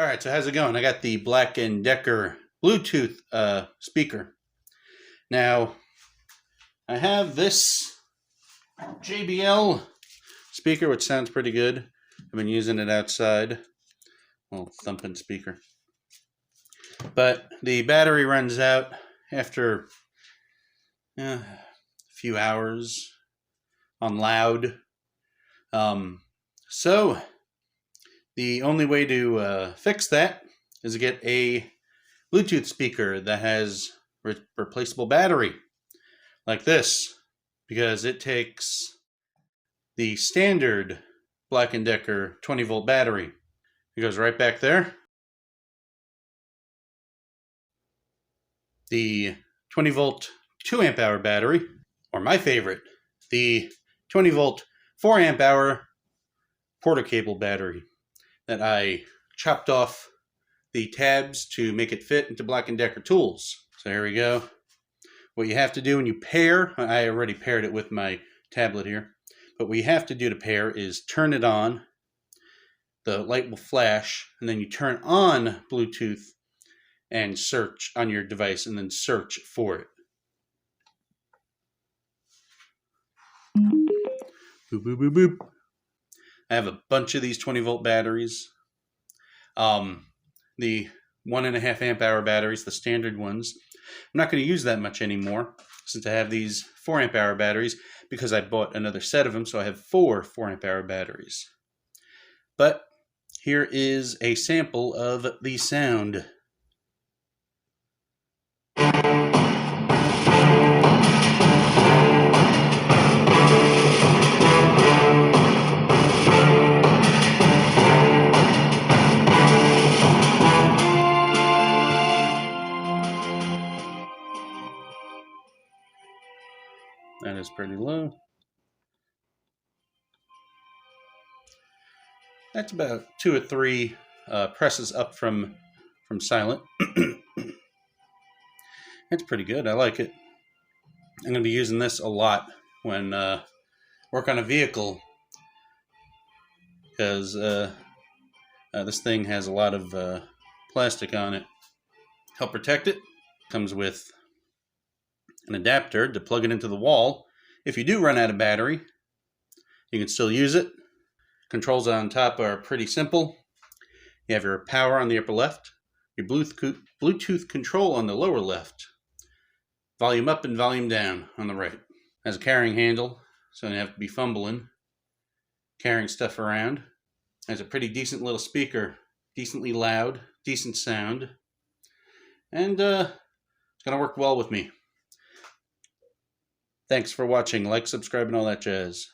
All right, so how's it going? I got the Black & Decker Bluetooth speaker. Now, I have this JBL speaker, which sounds pretty good. I've been using it outside. Little thumping speaker. But the battery runs out after a few hours on loud. So the only way to fix that is to get a Bluetooth speaker that has replaceable battery like this, because it takes the standard Black & Decker 20-volt battery. It goes right back there. The 20-volt 2-amp-hour battery, or my favorite, the 20-volt 4-amp-hour Porter cable battery that I chopped off the tabs to make it fit into Black & Decker tools. So here we go. What you have to do when you pair, I already paired it with my tablet here, but what you have to do to pair is turn it on, the light will flash, and then you turn on Bluetooth and search on your device, and then search for it. Boop, boop, boop, boop. I have a bunch of these 20-volt batteries. The 1.5 amp-hour batteries, the standard ones. I'm not going to use that much anymore since I have these 4 amp-hour batteries, because I bought another set of them, so I have 4 4-amp-hour batteries. But here is a sample of the sound. That is pretty low. That's about 2 or 3 presses up from silent. It's pretty good. I like it. I'm going to be using this a lot when work on a vehicle, because this thing has a lot of plastic on it. Help protect it. Comes with an adapter to plug it into the wall. If you do run out of battery, you can still use it. Controls on top are pretty simple. You have your power on the upper left, your Bluetooth control on the lower left, volume up and volume down on the right. Has a carrying handle, so you don't have to be fumbling, carrying stuff around. Has a pretty decent little speaker, decently loud, decent sound, and it's going to work well with me. Thanks for watching. Like, subscribe, and all that jazz.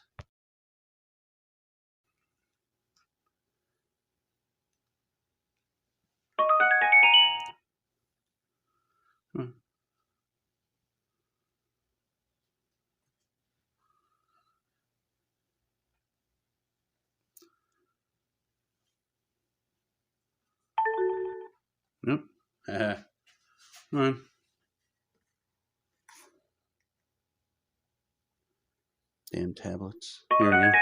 Nope. Come on. Damn tablets. Here we go.